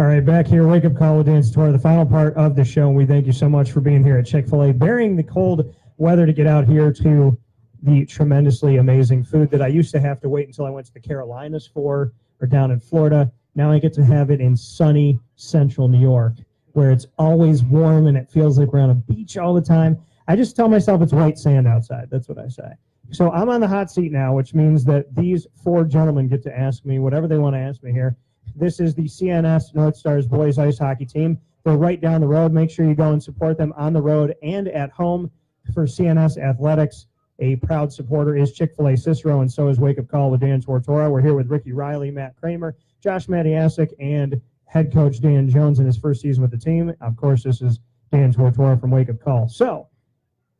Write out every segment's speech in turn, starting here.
All right, back here, Wake Up Call with Dan Tortora, the final part of the show. And we thank you so much for being here at Chick-fil-A, bearing the cold weather to get out here to the tremendously amazing food that I used to have to wait until I went to the Carolinas for, or down in Florida. Now I get to have it in sunny central New York, where it's always warm and it feels like we're on a beach all the time. I just tell myself it's white sand outside. That's what I say. So I'm on the hot seat now, which means that these four gentlemen get to ask me whatever they want to ask me here. This is the CNS Northstars Boys Ice Hockey team. They're right down the road. Make sure you go and support them on the road and at home. For CNS Athletics, a proud supporter is Chick-fil-A Cicero, and so is Wake Up Call with Dan Tortora. We're here with Ricky Reilly, Matt Cramer, Josh Matyasik, and head coach Dan Jones in his first season with the team. Of course, this is Dan Tortora from Wake Up Call. So,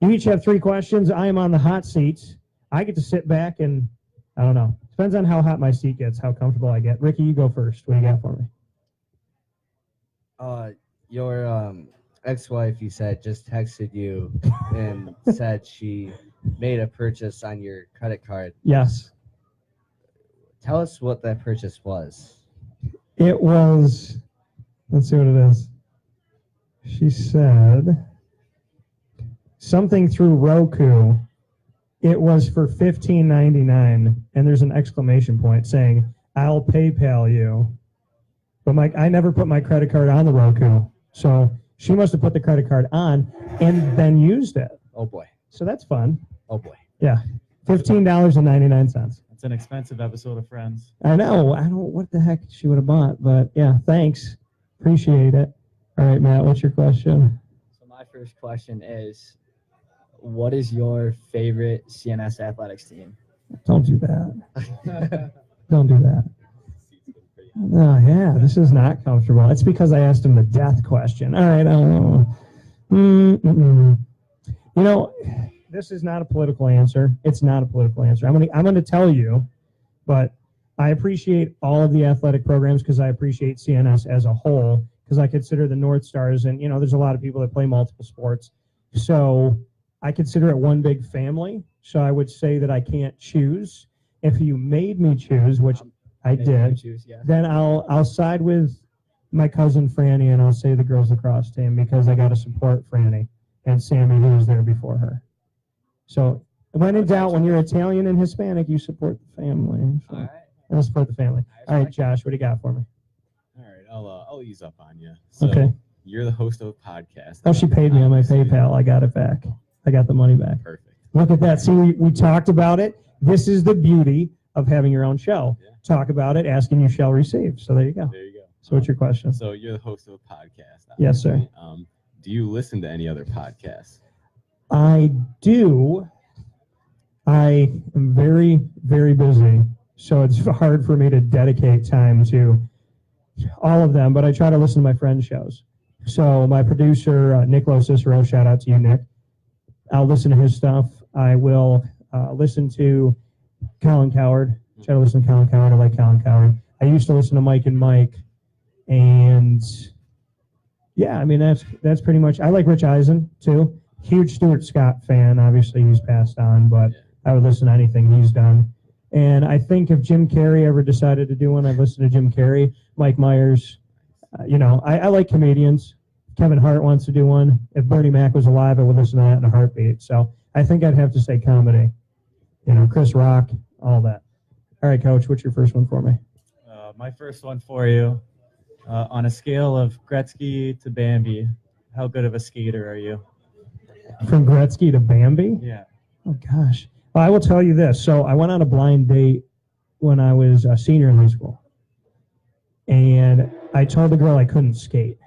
you each have 3 questions. I am on the hot seat. I get to sit back and, I don't know. Depends on how hot my seat gets, how comfortable I get. Ricky, you go first. What do you got for me? Your ex-wife, you said, just texted you and said she made a purchase on your credit card. Yes. Tell us what that purchase was. It was, let's see what it is. She said something through Roku. It was for $15.99, and there's an exclamation point saying, "I'll PayPal you." But I never put my credit card on the Roku, so she must have put the credit card on and then used it. Oh, boy. So that's fun. Oh, boy. Yeah, $15.99. It's an expensive episode of Friends. I know. I don't know what the heck she would have bought, but yeah, thanks. Appreciate it. All right, Matt, what's your question? So my first question is, what is your favorite CNS athletics team? Don't do that. Don't do that. Oh, yeah, this is not comfortable. It's because I asked him the death question. All right, I don't know. You know, this is not a political answer. It's not a political answer. I'm gonna tell you, but I appreciate all of the athletic programs because I appreciate CNS as a whole because I consider the North Stars, and, you know, there's a lot of people that play multiple sports. So I consider it one big family, so I would say that I can't choose. If you made me choose, which I did, then I'll side with my cousin Franny, and I'll say the girls lacrosse team because I got to support Franny and Sammy, who was there before her. So when in doubt, when you're Italian and Hispanic, you support the family. So All right. I'll support the family. All right, Josh, what do you got for me? All right, I'll ease up on you. So Okay. You're the host of a podcast. Oh, she paid me on my PayPal. I got it back. I got the money back. Perfect. Look at that. See, we talked about it. This is the beauty of having your own show. Yeah. Talk about it, asking you shall receive. So there you go. There you go. So what's your question? So you're the host of a podcast. Yes, sir. Do you listen to any other podcasts? I do. I am very, very busy, so it's hard for me to dedicate time to all of them, but I try to listen to my friends' shows. So my producer, Nick Cicero, shout out to you, Nick. I'll listen to his stuff. I will listen to Colin Coward. Try to listen to Colin Coward. I like Colin Coward. I used to listen to Mike and Mike, and yeah, I mean, that's pretty much. I like Rich Eisen, too. Huge Stuart Scott fan. Obviously, he's passed on, but I would listen to anything he's done. And I think if Jim Carrey ever decided to do one, I'd listen to Jim Carrey, Mike Myers. You know, I like comedians. Kevin Hart wants to do one. If Bernie Mac was alive, I would listen to that in a heartbeat. So I think I'd have to say comedy. You know, Chris Rock, all that. All right, Coach, what's your first one for me? My first one for you, on a scale of Gretzky to Bambi, how good of a skater are you? From Gretzky to Bambi? Yeah. Oh, gosh. Well, I will tell you this. So I went on a blind date when I was a senior in high school. And I told the girl I couldn't skate.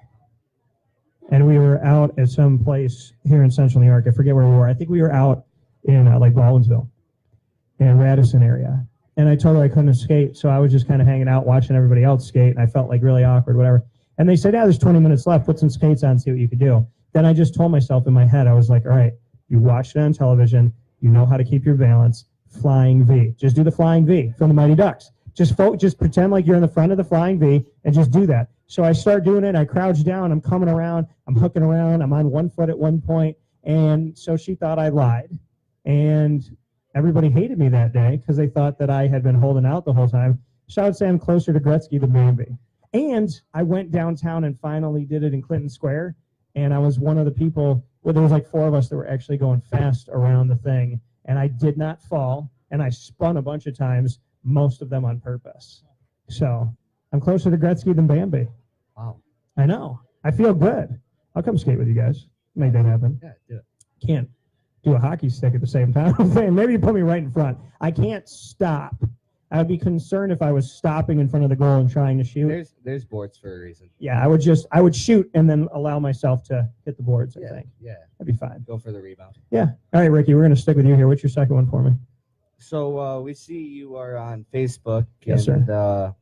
And we were out at some place here in central New York. I forget where we were. I think we were out in like Baldwinsville and Radisson area. And I told her I couldn't skate, so I was just kind of hanging out watching everybody else skate, and I felt like really awkward, whatever. And they said, yeah, there's 20 minutes left. Put some skates on, see what you could do. Then I just told myself in my head, I was like, all right, you watched it on television. You know how to keep your balance. Flying V. Just do the flying V from the Mighty Ducks. Just pretend like you're in the front of the flying V and just do that. So I start doing it. I crouch down. I'm coming around. I'm hooking around. I'm on one foot at one point. And so she thought I lied. And everybody hated me that day because they thought that I had been holding out the whole time. So I would say I'm closer to Gretzky than Bambi. And I went downtown and finally did it in Clinton Square. And I was one of the people, well, there was like 4 of us that were actually going fast around the thing. And I did not fall. And I spun a bunch of times, most of them on purpose. So I'm closer to Gretzky than Bambi. Wow. I know. I feel good. I'll come skate with you guys. Make that happen. Yeah, do it. Can't do a hockey stick at the same time. Maybe you put me right in front. I can't stop. I would be concerned if I was stopping in front of the goal and trying to shoot. There's boards for a reason. Yeah, I would shoot and then allow myself to hit the boards, I think. Yeah. That'd be fine. Go for the rebound. Yeah. All right, Ricky, we're going to stick with you here. What's your second one for me? So we see you are on Facebook. Yes, and, sir.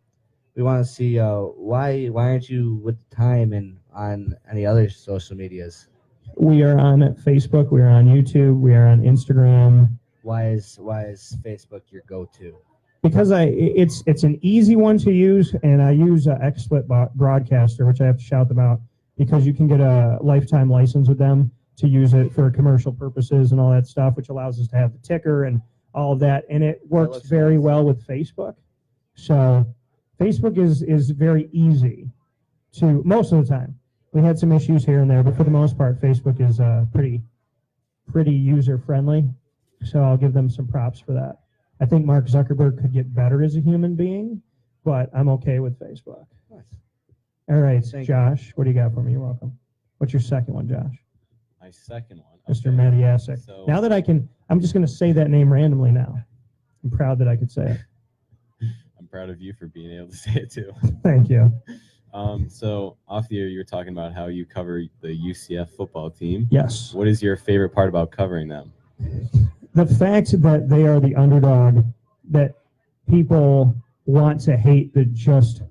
We want to see why aren't you with the time and on any other social medias? We are on Facebook. We are on YouTube. We are on Instagram. Why is Facebook your go-to? Because it's an easy one to use, and I use XSplit Broadcaster, which I have to shout them out, because you can get a lifetime license with them to use it for commercial purposes and all that stuff, which allows us to have the ticker and all of that, and it works very well with Facebook. So Facebook is very easy to, most of the time. We had some issues here and there, but for the most part, Facebook is pretty user-friendly, so I'll give them some props for that. I think Mark Zuckerberg could get better as a human being, but I'm okay with Facebook. Nice. All right, Thank Josh, what do you got for me? You're welcome. What's your second one, Josh? My second one. Mr. Okay. Matyasik. So, Now that I'm just going to say that name randomly now. I'm proud that I could say it. I'm proud of you for being able to say it too. Thank you. So off the air, you were talking about how you cover the UCF football team. Yes. What is your favorite part about covering them? The fact that they are the underdog that people want to hate that just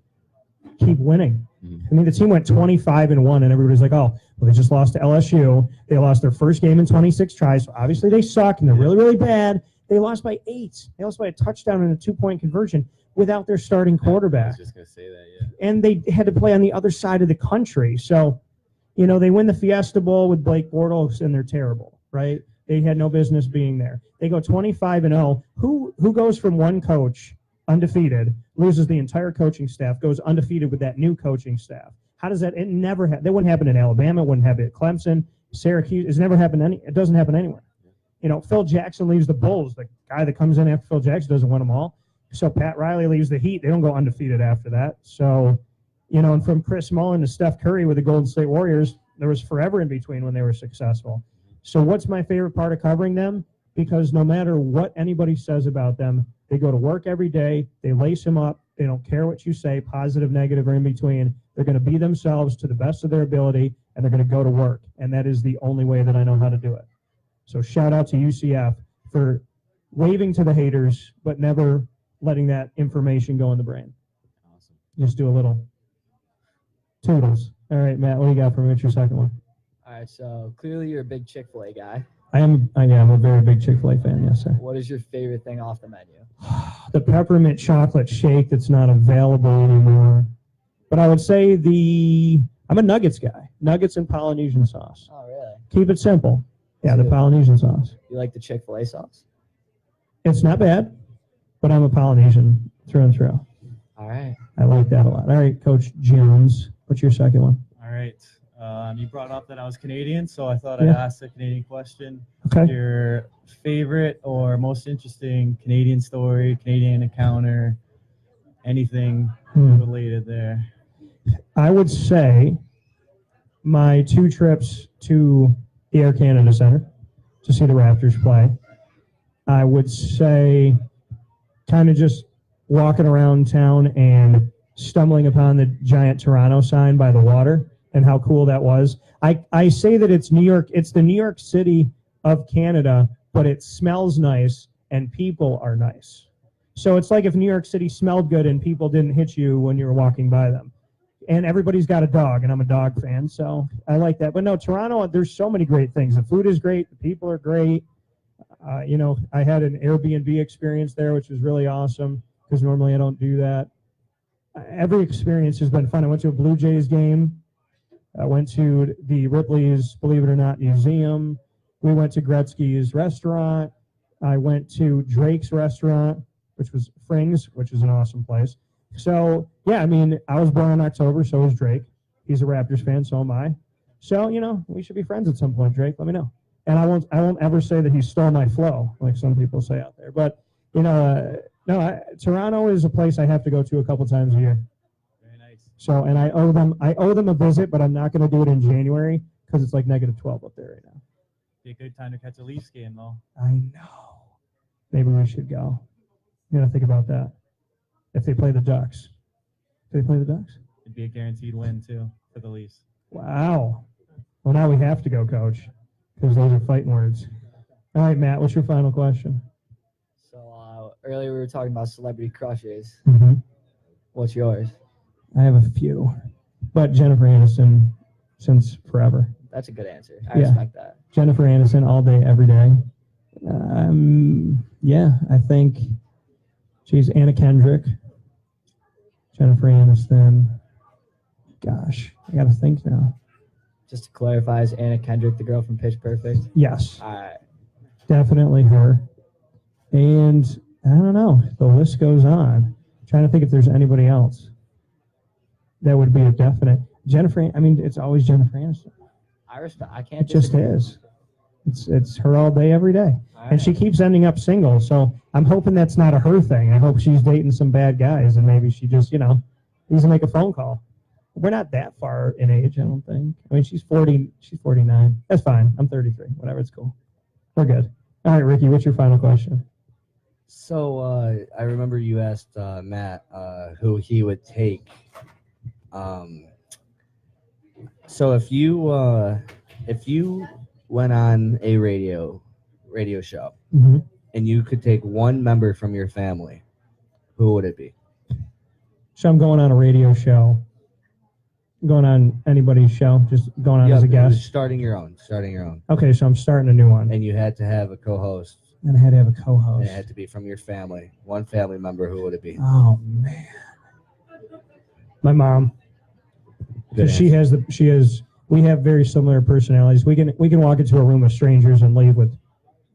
keep winning. Mhm. I mean, the team went 25-1, and everybody's like, oh, well, they just lost to LSU. They lost their first game in 26 tries, so obviously they suck, and they're really, really bad. They lost by 8. They lost by a touchdown and a 2-point conversion without their starting I quarterback. was just going to say that, yeah. And they had to play on the other side of the country. So, they win the Fiesta Bowl with Blake Bortles, and they're terrible, right? They had no business being there. They go 25-0. Who goes from one coach undefeated, loses the entire coaching staff, goes undefeated with that new coaching staff? How does that? It never that wouldn't happen in Alabama. It wouldn't happen at Clemson, Syracuse. It's never happened. It doesn't happen anywhere. Phil Jackson leaves the Bulls. The guy that comes in after Phil Jackson doesn't win them all. So Pat Riley leaves the Heat. They don't go undefeated after that. So, and from Chris Mullin to Steph Curry with the Golden State Warriors, there was forever in between when they were successful. So what's my favorite part of covering them? Because no matter what anybody says about them, they go to work every day. They lace them up. They don't care what you say, positive, negative, or in between. They're going to be themselves to the best of their ability, and they're going to go to work. And that is the only way that I know how to do it. So shout out to UCF for waving to the haters, but never letting that information go in the brain. Awesome. Just do a little toodles. All right, Matt, what do you got for me? What's your second one? All right, so clearly you're a big Chick-fil-A guy. I'm a very big Chick-fil-A fan, yes, sir. What is your favorite thing off the menu? The peppermint chocolate shake that's not available anymore. But I would say I'm a nuggets guy. Nuggets and Polynesian sauce. Oh, really? Keep it simple. Yeah, the Polynesian sauce. You like the Chick-fil-A sauce? It's not bad, but I'm a Polynesian through and through. All right. I like that a lot. All right, Coach Jones, what's your second one? All right. You brought up that I was Canadian, so I thought I'd Yeah. ask a Canadian question. Okay. Your favorite or most interesting Canadian story, Canadian encounter, anything related there? I would say my 2 trips to the Air Canada Center to see the Raptors play. I would say kind of just walking around town and stumbling upon the giant Toronto sign by the water and how cool that was. I say that it's New York. It's the New York City of Canada, but it smells nice and people are nice. So it's like if New York City smelled good and people didn't hit you when you were walking by them. And everybody's got a dog, and I'm a dog fan, so I like that. But no, Toronto, there's so many great things. The food is great. The people are great. I had an Airbnb experience there, which was really awesome because normally I don't do that. Every experience has been fun. I went to a Blue Jays game. I went to the Ripley's, believe it or not, museum. We went to Gretzky's restaurant. I went to Drake's restaurant, which was Frings, which is an awesome place. So, yeah, I mean, I was born in October, so was Drake. He's a Raptors fan, so am I. So, we should be friends at some point, Drake. Let me know. And I won't ever say that he stole my flow, like some people say out there. But, Toronto is a place I have to go to a couple times a year. Very nice. So, and I owe them a visit, but I'm not going to do it in January because it's like -12 up there right now. Be a good time to catch a Leafs game, though. I know. Maybe we should go. You got to think about that. If they play the Ducks. Do they play the Ducks? It'd be a guaranteed win, too, for the Leafs. Wow. Well, now we have to go, Coach, because those are fighting words. All right, Matt, what's your final question? So earlier we were talking about celebrity crushes. Mm-hmm. What's yours? I have a few, but Jennifer Aniston since forever. That's a good answer. I respect that. Jennifer Aniston all day, every day. I think she's Anna Kendrick, Jennifer Aniston. Gosh, I got to think now. Just to clarify, is Anna Kendrick the girl from Pitch Perfect? Yes, All right. definitely her. And I don't know, the list goes on. I'm trying to think if there's anybody else that would be a definite. Jennifer, I mean, it's always Jennifer Aniston. I respect. I can't. It just disagree. is. It's her all day, every day. All And right. she keeps ending up single, so I'm hoping that's not a her thing. I hope she's dating some bad guys, and maybe she just, needs to make a phone call. We're not that far in age, I don't think. I mean, she's 40, she's 49. That's fine. I'm 33. Whatever, it's cool. We're good. All right, Ricky, what's your final question? So I remember you asked Matt who he would take. So if you went on a radio show Mm-hmm. and you could take one member from your family, who would it be? So I'm going on a radio show. Going on anybody's show, just going on as a guest. Starting your own. Okay, so I'm starting a new one. And you had to have a co-host. And I had to have a And co-host. it had to be from your family. One family member, who would it be? Oh, man. My mom. Good Because we have very similar personalities. We can walk into a room of strangers and leave with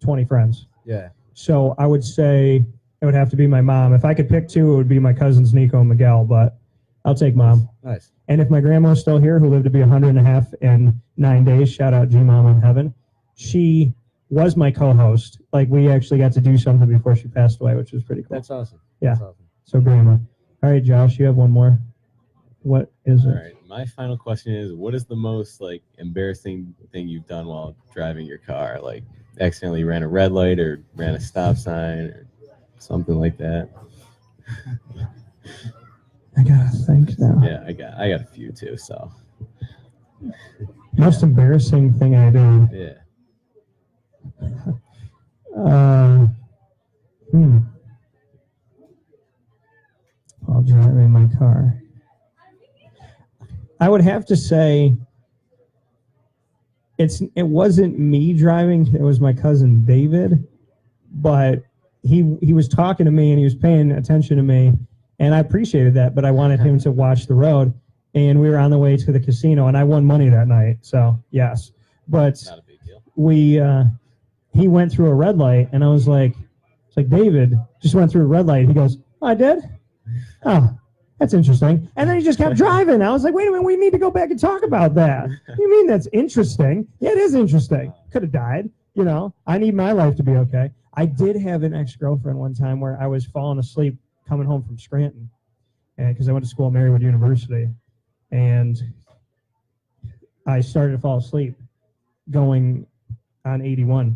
20 friends. Yeah. So I would say it would have to be my mom. If I could pick two, it would be my cousins Nico and Miguel, but I'll take mom. Nice. And if my grandma was still here, who lived to be 100 in 9 days, shout out G-Mom in heaven, she was my co-host. Like, we actually got to do something before she passed away, which was pretty cool. That's awesome. Yeah. That's awesome. So grandma. All right, Josh, you have one more. What is it? All right. My final question is, what is the most embarrassing thing you've done while driving your car? Like accidentally ran a red light or ran a stop sign or something like that. I gotta think now. Yeah, I got a few too, so Most embarrassing thing I did. yeah. While driving my car, I would have to say it wasn't me driving. It was my cousin David, but he was talking to me and he was paying attention to me, and I appreciated that. But I wanted him to watch the road, and we were on the way to the casino, and I won money that night. So yes, but Not a big deal. he went through a red light, and I was like, it's like, David just went through a red light. He goes, oh, I did? Oh, that's interesting. And then he just kept driving. I was like, wait a minute, we need to go back and talk about that. You mean that's interesting? Yeah, it is interesting. Could have died. I need my life to be okay. I did have an ex-girlfriend one time where I was falling asleep coming home from Scranton, because I went to school at Marywood University, and I started to fall asleep going on 81.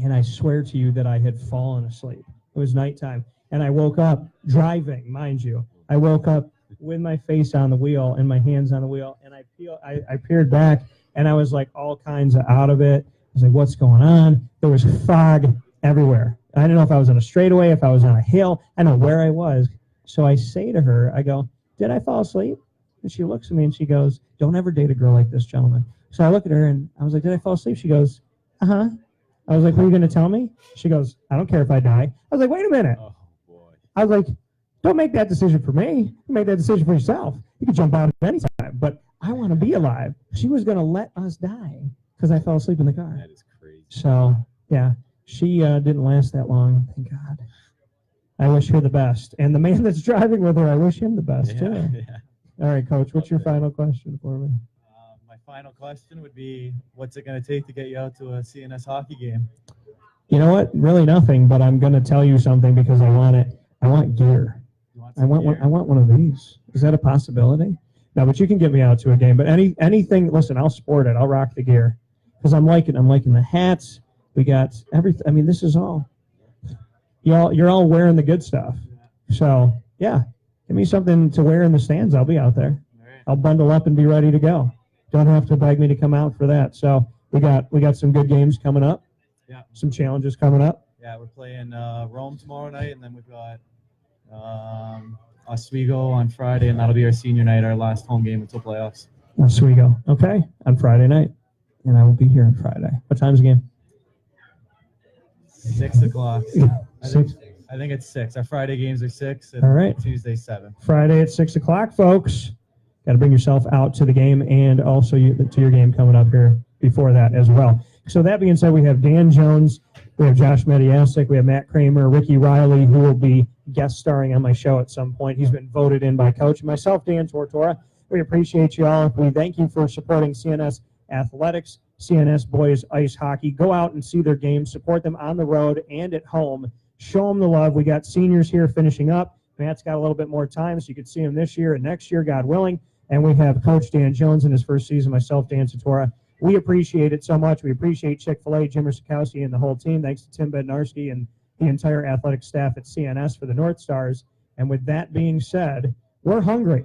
And I swear to you that I had fallen asleep. It was nighttime. And I woke up driving, mind you. I woke up with my face on the wheel and my hands on the wheel. And I peered back, and I was like all kinds of out of it. I was like, what's going on? There was fog everywhere. I didn't know if I was on a straightaway, if I was on a hill. I don't know where I was. So I say to her, I go, did I fall asleep? And she looks at me and she goes, don't ever date a girl like this, gentleman. So I look at her and I was like, did I fall asleep? She goes, uh-huh. I was like, what are you going to tell me? She goes, I don't care if I die. I was like, wait a minute. Oh boy. I was like, don't make that decision for me. You make that decision for yourself. You can jump out at any time, but I want to be alive. She was going to let us die because I fell asleep in the car. That is crazy. So, yeah, she didn't last that long, thank God. I wish her the best. And the man that's driving with her, I wish him the best, too. Yeah. All right, Coach, what's your final question for me? My final question would be, what's it going to take to get you out to a CNS hockey game? You know what? Really nothing, but I'm going to tell you something because I want it. I want gear. You want I some want gear? one, I want one of these. Is that a possibility? No, but you can get me out to a game. But anything, listen, I'll sport it. I'll rock the gear because I'm liking the hats. We got everything. I mean, this is all. You're all wearing the good stuff. So yeah, give me something to wear in the stands. I'll be out there. All right. I'll bundle up and be ready to go. Don't have to beg me to come out for that. So we got some good games coming up. Yeah. Some challenges coming up. Yeah, we're playing Rome tomorrow night, and then we've got Oswego on Friday, and that'll be our senior night, our last home game until playoffs. So we go. Okay, on Friday night, and I will be here on Friday. What time's the game? 6 o'clock. Six. I think it's 6. Our Friday games are 6, and All right. Tuesday 7. Friday at 6 o'clock, folks. Got to bring yourself out to the game and also to your game coming up here before that as well. So that being said, we have Dan Jones, we have Josh Matyasik, we have Matt Cramer, Ricky Reilly, who will be guest starring on my show at some point. He's been voted in by Coach. Myself, Dan Tortora. We appreciate you all. We thank you for supporting CNS Athletics, CNS Boys Ice Hockey. Go out and see their games. Support them on the road and at home. Show them the love. We got seniors here finishing up. Matt's got a little bit more time, so you can see him this year and next year, God willing. And we have Coach Dan Jones in his first season, myself, Dan Tortora. We appreciate it so much. We appreciate Chick-fil-A, Jim Sikowski, and the whole team. Thanks to Tim Bednarski and the entire athletic staff at CNS for the Northstars. And with that being said, we're hungry.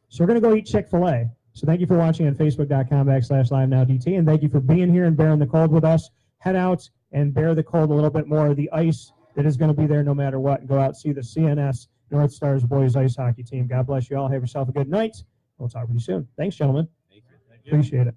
So we're going to go eat Chick-fil-A. So thank you for watching on Facebook.com/LiveNowDT. And thank you for being here and bearing the cold with us. Head out and bear the cold a little bit more. The ice that is going to be there no matter what. And go out and see the CNS Northstars Boys Ice Hockey team. God bless you all. Have yourself a good night. We'll talk with you soon. Thanks, gentlemen. Thank you. Appreciate it.